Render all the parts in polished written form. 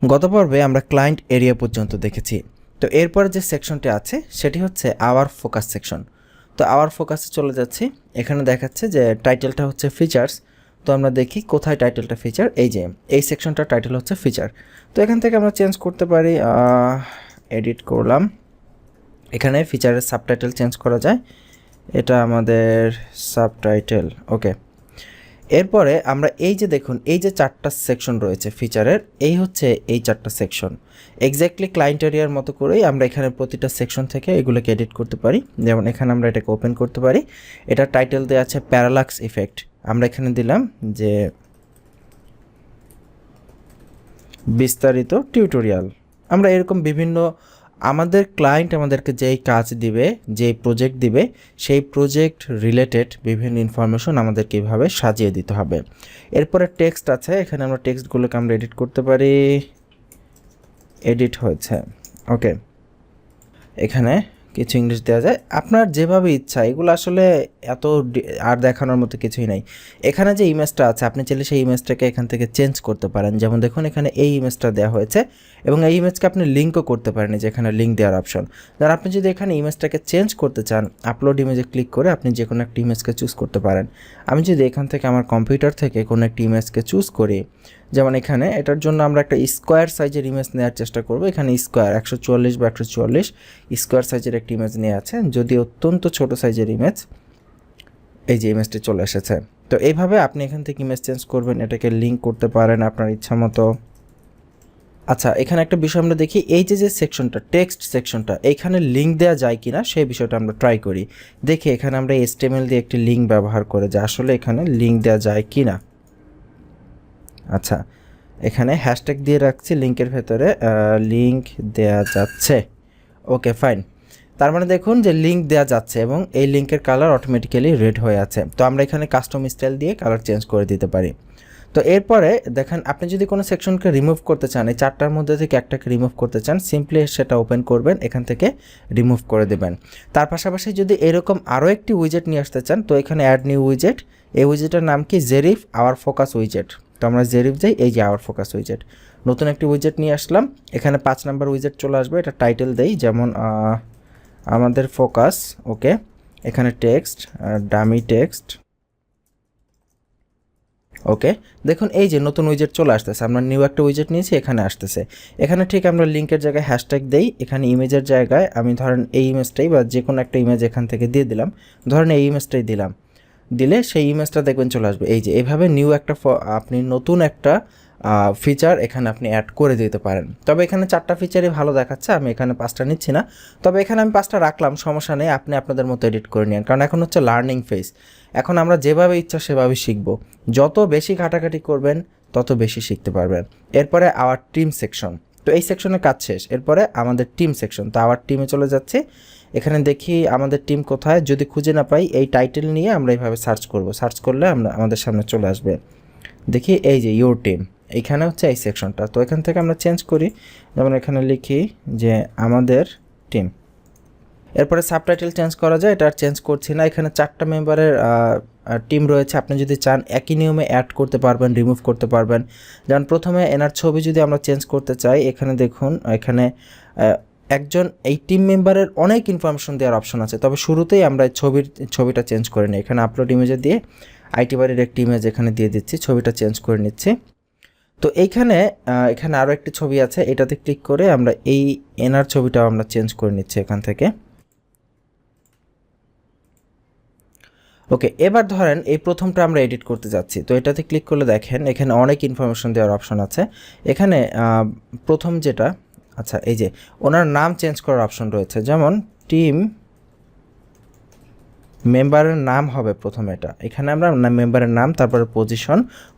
গত পর্বে আমরা ক্লায়েন্ট এরিয়া পর্যন্ত দেখেছি। তো এরপরে যে সেকশনটি আছে সেটি হচ্ছে আওয়ার ফোকাস সেকশন। তো আওয়ার ফোকাসে চলে যাচ্ছি। এখানে দেখাচ্ছে যে টাইটেলটা হচ্ছে ফিচার্স। তো আমরা দেখি কোথায় টাইটেলটা ফিচার, এই যে এই সেকশনটার টাইটেল হচ্ছে ফিচার। তো এখান থেকে আমরা চেঞ্জ করতে পারি, এডিট করলাম, এখানে ফিচারের সাবটাইটেল চেঞ্জ করা যায়, এটা আমাদের সাবটাইটেল। ওকে, এরপরে আমরা এই যে দেখুন এই যে 4টা সেকশন রয়েছে ফিচারের, এই হচ্ছে এই 4টা সেকশন এক্স্যাক্টলি ক্লায়েন্ট এরিয়ার মতো করেই আমরা এখানে প্রতিটা সেকশন থেকে এগুলোকে এডিট করতে পারি। যেমন এখানে আমরা এটাকে ওপেন করতে পারি, এটা টাইটেল দেওয়া আছে প্যারালাক্স ইফেক্ট, আমরা এখানে দিলাম যে বিস্তারিত টিউটোরিয়াল। আমরা এরকম বিভিন্ন আমাদের ক্লায়েন্ট আমাদেরকে যেই কাজ দিবে, যেই প্রজেক্ট দিবে, সেই প্রজেক্ট রিলেটেড বিভিন্ন ইনফরমেশন আমাদেরকে এইভাবে সাজিয়ে দিতে হবে। এরপরে টেক্সট আছে, এখানে আমরা টেক্সটগুলোকে আমরা এডিট করতে পারি, এডিট হয়েছে। ওকে, এখানে কিছু ইংলিশ দেওয়া যায় আপনার যেভাবে ইচ্ছা, এগুলো আসলে এত আর দেখানোর মতো কিছুই নাই। এখানে যে ইমেজটা আছে আপনি চাইলে সেই ইমেজটাকে এখান থেকে চেঞ্জ করতে পারেন। যেমন দেখুন এখানে এই ইমেজটা দেওয়া হয়েছে এবং এই ইমেজকে আপনি লিঙ্কও করতে পারেন, যে এখানে লিঙ্ক দেওয়ার অপশন। আর আপনি যদি এখানে ইমেজটাকে চেঞ্জ করতে চান, আপলোড ইমেজে ক্লিক করে আপনি যে কোনো একটা ইমেজকে চুজ করতে পারেন। আমি যদি এখান থেকে আমার কম্পিউটার থেকে কোনো একটি ইমেজকে চুজ করি, যেমন এখানে এটার জন্য আমরা একটা স্কোয়ার সাইজের ইমেজ নেওয়ার চেষ্টা করব। এখানে স্কোয়ার 144 বা 144 স্কোয়ার সাইজের একটি ইমেজ নিয়ে আছে, যদি অত্যন্ত ছোট সাইজের ইমেজ, এই যে ইমেজটি চলে এসেছে। তো এইভাবে আপনি এখান থেকে ইমেজ চেঞ্জ করবেন, এটাকে লিঙ্ক করতে পারেন আপনার ইচ্ছা মতো। আচ্ছা, এখানে একটা বিষয় আমরা দেখি, এই যে সেকশনটা টেক্সট সেকশনটা, এখানে লিঙ্ক দেওয়া যায় কিনা সেই বিষয়টা আমরা ট্রাই করি। দেখি এখানে আমরা HTML দিয়ে একটি লিঙ্ক ব্যবহার করে যে আসলে এখানে লিঙ্ক দেওয়া যায় কিনা। আচ্ছা, এখানে হ্যাশট্যাগ দিয়ে রাখছি লিঙ্কের ভেতরে, লিঙ্ক দেয়া যাচ্ছে। ওকে ফাইন, তার মানে দেখুন যে লিঙ্ক দেওয়া যাচ্ছে এবং এই লিঙ্কের কালার অটোমেটিক্যালি রেড হয়ে আছে। তো আমরা এখানে কাস্টম স্টাইল দিয়ে কালার চেঞ্জ করে দিতে পারি। তো এরপরে দেখেন আপনি যদি কোনো সেকশনকে রিমুভ করতে চান, এই 4টার মধ্যে থেকে একটাকে রিমুভ করতে চান, সিম্পলি সেটা ওপেন করবেন, এখান থেকে রিমুভ করে দেবেন। তার পাশাপাশি যদি এরকম আরও একটি উইজেট নিয়ে আসতে চান, তো এখানে অ্যাড নিউ উইজেট, এই উইজেটের নাম কি জেরিফ আওয়ার ফোকাস উইজেট। তো আমরা জেরিফ যাই, এই যে আওয়ার ফোকাস উইজেট, নতুন একটি উইজেট নিয়ে আসলাম। এখানে 5 নাম্বার উইজেট চলে আসবে, এটা টাইটেল দেই, যেমন আমাদের ফোকাস। ওকে, এখানে টেক্সট, ডামি টেক্সট। ওকে, দেখুন এই যে নতুন উইজেট চলে আসতেছে, আমরা নিউ একটা উইজেট নিয়েছি, এখানে আসতেছে। এখানে ঠিক আমরা লিঙ্কের জায়গায় হ্যাশট্যাগ দেই, এখানে ইমেজের জায়গায় আমি ধরেন এই ইমেজটাই বা যে কোনো একটা ইমেজ এখান থেকে দিয়ে দিলাম, ধরেন এই ইমেজটাই দিলাম, দিলে সেই ইমেজটা দেখবেন চলে আসবে। এই যে এভাবে নিউ একটা আপনি নতুন একটা ফিচার এখানে আপনি অ্যাড করে দিতে পারেন। তবে এখানে 4টা ফিচারই ভালো দেখাচ্ছে, আমি এখানে 5টা নিচ্ছি না, তবে এখানে আমি 5টা রাখলাম, সমস্যা নেই, আপনি আপনাদের মতো এডিট করে নিন, কারণ এখন হচ্ছে লার্নিং ফেজ। এখন আমরা যেভাবে ইচ্ছা সেভাবে শিখব, যত বেশি ঘাটাঘাটি করবেন তত বেশি শিখতে পারবেন। এরপরে আওয়ার টিম সেকশন, তো এই সেকশনের কাজ শেষ, এরপরে আমাদের টিম সেকশন। তো আওয়ার টিমে চলে যাচ্ছে, এখানে দেখি আমাদের টিম কোথায়, যদি খুঁজে না পাই এই টাইটেল নিয়ে আমরা এইভাবে সার্চ করব, সার্চ করলে আমরা আমাদের সামনে চলে আসবে। দেখি এই যে ইউর টিম, এইখানে হচ্ছে এই সেকশনটা। তো এখান থেকে আমরা চেঞ্জ করি, যেমন এখানে লিখি যে আমাদের টিম। এরপরে সাবটাইটেল চেঞ্জ করা যায়, এটা আর চেঞ্জ করছি না। এখানে 4টা মেম্বারের টিম রয়েছে, আপনি যদি চান একই নিয়মে অ্যাড করতে পারবেন, রিমুভ করতে পারবেন। যেমন প্রথমে এনার ছবি যদি আমরা চেঞ্জ করতে চাই, এখানে দেখুন এখানে একজন এই টিম মেম্বারের অনেক ইনফরমেশন দেওয়ার অপশন আছে, তবে শুরুতেই আমরা ছবিটা চেঞ্জ করে নিই। এখানে আপলোড ইমেজে দিয়ে আইটি বাড়ির একটি ইমেজ এখানে দিয়ে দিচ্ছি, ছবিটা চেঞ্জ করে নিচ্ছি। তো এখানে আরও একটি ছবি আছে, এটাতে ক্লিক করে আমরা এই এনার ছবিটাও আমরা চেঞ্জ করে নিচ্ছি এখান থেকে। ওকে, এবার ধরেন এই প্রথমটা আমরা এডিট করতে যাচ্ছি, তো এটাতে ক্লিক করলে দেখেন এখানে অনেক ইনফরমেশন দেওয়ার অপশন আছে। এখানে প্রথম যেটা, আচ্ছা এই যে ওনার নাম চেঞ্জ করার অপশন রয়েছে, যেমন টিম মেম্বারের নাম হবে প্রথম, এটা এখানে আমরা মেম্বারের নাম, তারপরে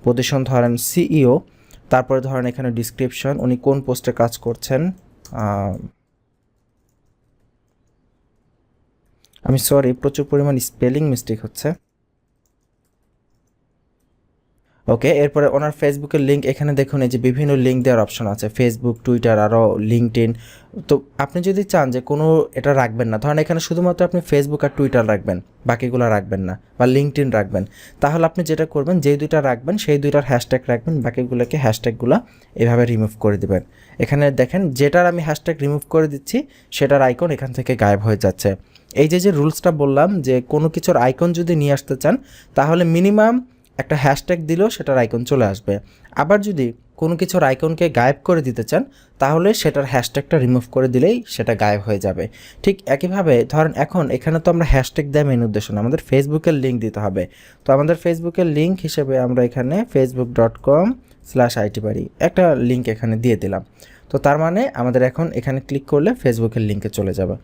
পজিশন ধরেন সিইও, তারপরে ধরেন এখানে ডিসক্রিপশন, উনি কোন পোস্টে কাজ করছেন। আমি সরি, প্রচুর পরিমাণ স্পেলিং মিস্টেক হচ্ছে। ওকে, এরপরে ওনার ফেসবুকের লিঙ্ক এখানে দেখুন এই যে বিভিন্ন লিঙ্ক দেওয়ার অপশন আছে, ফেসবুক, টুইটার, আরও লিঙ্কডইন। তো আপনি যদি চান যে কোনো এটা রাখবেন না, ধরেন এখানে শুধুমাত্র আপনি ফেসবুক আর টুইটার রাখবেন, বাকিগুলো রাখবেন না, বা লিঙ্কডইন রাখবেন, তাহলে আপনি যেটা করবেন যেই দুইটা রাখবেন সেই দুইটার হ্যাশট্যাগ রাখবেন, বাকিগুলোকে হ্যাশট্যাগুলো এভাবে রিমুভ করে দেবেন। এখানে দেখেন যেটার আমি হ্যাশট্যাগ রিমুভ করে দিচ্ছি সেটার আইকন এখান থেকে গায়েব হয়ে যাচ্ছে। এই যে রুলসটা বললাম যে কোনো কিছুর আইকন যদি নিয়ে আসতে চান তাহলে মিনিমাম একটা হ্যাশট্যাগ দিলেও সেটার আইকন চলে আসবে। আবার যদি কোনো কিছুর আইকনকে গায়েব করে দিতে চান তাহলে সেটার হ্যাশট্যাগটা রিমুভ করে দিলেই সেটা গায়েব হয়ে যাবে। ঠিক একইভাবে ধরেন এখন এখানে তো আমরা হ্যাশট্যাগ দেওয়া মেন উদ্দেশ্য না, আমাদের ফেসবুকের লিঙ্ক দিতে হবে। তো আমাদের ফেসবুকের লিঙ্ক হিসেবে আমরা এখানে facebook.com/itbuddy একটা লিঙ্ক এখানে দিয়ে দিলাম। তো তার মানে আমাদের এখন এখানে ক্লিক করলে ফেসবুকের লিঙ্কে চলে যাবে।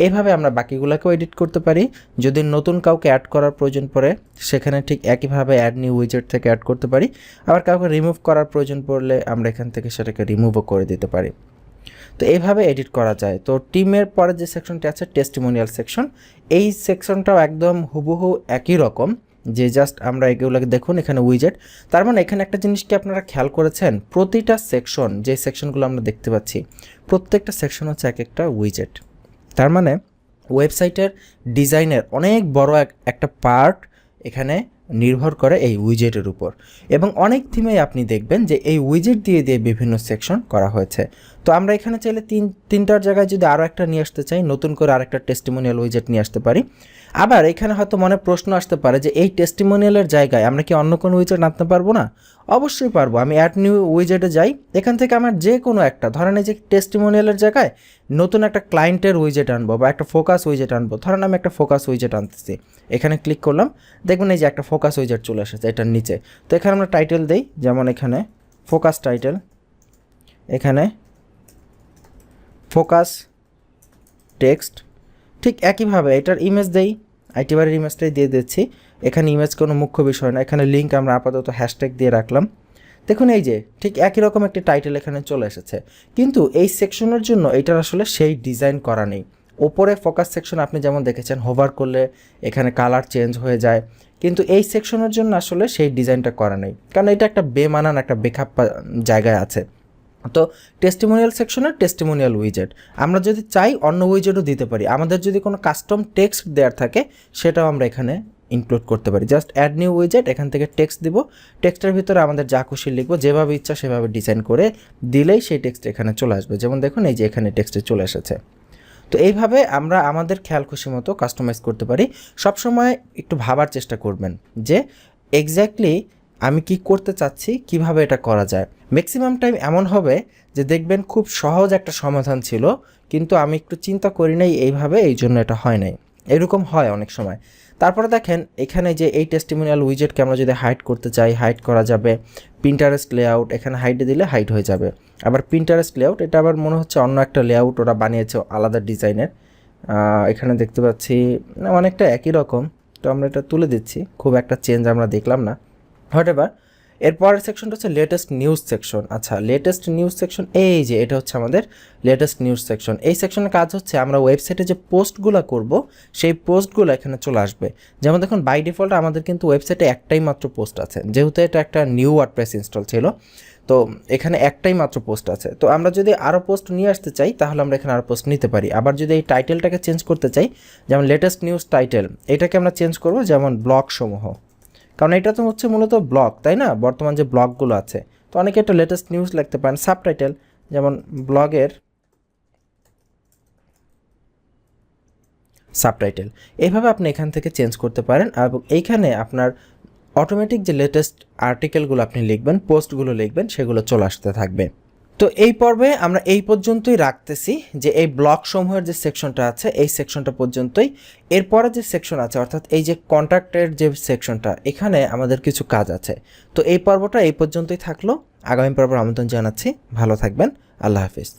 এইভাবে আমরা বাকিগুলোকেও এডিট করতে পারি। যদি নতুন কাউকে অ্যাড করার প্রয়োজন পড়ে সেখানে ঠিক একইভাবে অ্যাড নিউ উইজেট থেকে অ্যাড করতে পারি। আবার কাউকে রিমুভ করার প্রয়োজন পড়লে আমরা এখান থেকে সেটাকে রিমুভও করে দিতে পারি। তো এইভাবে এডিট করা যায়। তো টিমের পরে যে সেকশনটি আছে টেস্টিমোনিয়াল সেকশন, এই সেকশনটাও একদম হুবহু একই রকম, যে জাস্ট আমরা এগুলোকে দেখুন এখানে উইজেট। তার মানে এখানে একটা জিনিস কি আপনারা খেয়াল করেছেন, প্রতিটা সেকশন যে সেকশনগুলো আমরা দেখতে পাচ্ছি প্রত্যেকটা সেকশন হচ্ছে এক একটা উইজেট। তার মানে ওয়েবসাইটের ডিজাইনের অনেক বড় একটা পার্ট এখানে নির্ভর করে এই উইজেটের উপর। এবং অনেক থিমেই আপনি দেখবেন যে এই উইজেট দিয়ে দিয়ে বিভিন্ন সেকশন করা হয়েছে। তো আমরা এখানে চাইলে তিনটার জায়গায় যদি আরও একটা নিয়ে আসতে চাই, নতুন করে আরেকটা টেস্টিমোনিয়াল উইজেট নিয়ে আসতে পারি। আবার এখানে হয়তো মনে প্রশ্ন আসতে পারে যে এই টেস্টিমোনিয়ালের জায়গায় আমরা কি অন্য কোনো উইজেট আনতে পারবো না? অবশ্যই পারবো। আমি অ্যাড নিউ উইজেটে যাই, এখান থেকে আমার যে কোনো একটা, ধরেন এই যে টেস্টিমোনিয়ালের জায়গায় নতুন একটা ক্লায়েন্টের উইজেট আনবো বা একটা ফোকাস উইজেট আনবো, ধরেন আমি একটা ফোকাস উইজেট আনতেছি, এখানে ক্লিক করলাম, দেখবেন এই যে একটা ফোকাস উইজেট চলে এসেছে এটার নিচে। তো এখানে আমরা টাইটেল দেই, যেমন এখানে ফোকাস টাইটেল, এখানে ফোকাস টেক্সট। ঠিক একইভাবে এটার ইমেজ দেই, আইটিবারের ইমেজটাই দিয়ে দিচ্ছি। এখানে ইমেজ কোনো মুখ্য বিষয় না, এখানে লিঙ্ক আমরা আপাতত হ্যাশট্যাগ দিয়ে রাখলাম। দেখুন এই যে ঠিক একই রকম একটি টাইটেল এখানে চলে এসেছে, কিন্তু এই সেকশনের জন্য এটার আসলে সেই ডিজাইন করা নেই। ওপরে ফোকাস সেকশন আপনি যেমন দেখেছেন হোভার করলে এখানে কালার চেঞ্জ হয়ে যায়, কিন্তু এই সেকশনের জন্য আসলে সেই ডিজাইনটা করা নেই, কারণ এটা একটা বেমানান একটা বেখাপ্পা জায়গায় আছে। তো টেস্টিমোনিয়াল সেকশনের টেস্টিমোনিয়াল উইজেট আমরা যদি চাই অন্য উইজেটও দিতে পারি। আমাদের যদি কোনো কাস্টম টেক্সট দেওয়ার থাকে সেটাও আমরা এখানে ইনক্লুড করতে পারি। জাস্ট অ্যাড নিউ উইজেট, এখান থেকে টেক্সট দিব, টেক্সটের ভিতরে আমাদের যা খুশি লিখবো, যেভাবে ইচ্ছা সেভাবে ডিজাইন করে দিলেই সেই টেক্সট এখানে চলে আসবে। যেমন দেখুন এই যে এখানে টেক্সটে চলে এসেছে। তো এইভাবে আমরা আমাদের খেয়াল খুশি মতো কাস্টমাইজ করতে পারি। সবসময় একটু ভাবার চেষ্টা করবেন যে এক্স্যাক্টলি আমি কি করতে চাচ্ছি, কিভাবে এটা করা যায়। ম্যাক্সিমাম টাইম এমন হবে যে দেখবেন খুব সহজ একটা সমাধান ছিল, কিন্তু আমি একটু চিন্তা করি নাই এইভাবে, এই জন্য এটা হয় নাই, এরকম হয় অনেক সময়। তারপরে দেখেন এখানে যে এই টেস্টিমোনিয়াল উইজেটকে আমরা যদি হাইড করতে চাই হাইড করা যাবে। পিন্টারেস্ট লেআউট এখানে হাইডে দিলে হাইড হয়ে যাবে। আবার পিন্টারেস্ট লেআউট এটা আবার মনে হচ্ছে অন্য একটা লেআউট ওরা বানিয়েছে আলাদা ডিজাইনের, এখানে দেখতে পাচ্ছি অনেকটা একই রকম। তো আমরা এটা তুলে দিচ্ছি, খুব একটা চেঞ্জ আমরা দেখলাম না, হোয়াটএভার। এরপরের সেকশনটা হচ্ছে লেটেস্ট নিউজ সেকশন। আচ্ছা, লেটেস্ট নিউজ সেকশন, এই যে এটা হচ্ছে আমাদের লেটেস্ট নিউজ সেকশন। এই সেকশনের কাজ হচ্ছে আমরা ওয়েবসাইটে যে পোস্টগুলো করব সেই পোস্টগুলো এখানে চলে আসবে। যেমন দেখুন বাই ডিফল্ট আমাদের কিন্তু ওয়েবসাইটে একটাই মাত্র পোস্ট আছে, যেহেতু এটা একটা নিউ ওয়ার্ডপ্রেস ইনস্টল ছিল, তো এখানে একটাই মাত্র পোস্ট আছে। তো আমরা যদি আরও পোস্ট নিয়ে আসতে চাই তাহলে আমরা এখানে আরও পোস্ট নিতে পারি। আবার যদি এই টাইটেলটাকে চেঞ্জ করতে চাই, যেমন লেটেস্ট নিউজ টাইটেল, এটাকে আমরা চেঞ্জ করব যেমন ব্লগ সমূহ, কারণ এটা তো হচ্ছে মূলত ব্লগ, তাই না, বর্তমান যে ব্লগগুলো আছে। তো অনেকে একটা লেটেস্ট নিউজ লিখতে পারেন। সাবটাইটেল যেমন ব্লগের সাবটাইটেল, এইভাবে আপনি এখান থেকে চেঞ্জ করতে পারেন। এবং এইখানে আপনার অটোমেটিক যে লেটেস্ট আর্টিকেলগুলো আপনি লিখবেন, পোস্টগুলো লিখবেন, সেগুলো চলে আসতে থাকবে। তো এই পর্বে আমরা এই পর্যন্তই রাখতেছি, যে এই ব্লক সমূহের যে সেকশনটা আছে এই সেকশনটা পর্যন্তই। এরপরে যে সেকশন আছে অর্থাৎ এই যে কন্ট্যাক্টের যে সেকশনটা, এখানে আমাদের কিছু কাজ আছে। তো এই পর্বটা এই পর্যন্তই থাকলো, আগামী পর্বে আমন্ত্রণ জানাচ্ছি। ভালো থাকবেন, আল্লাহ হাফিজ।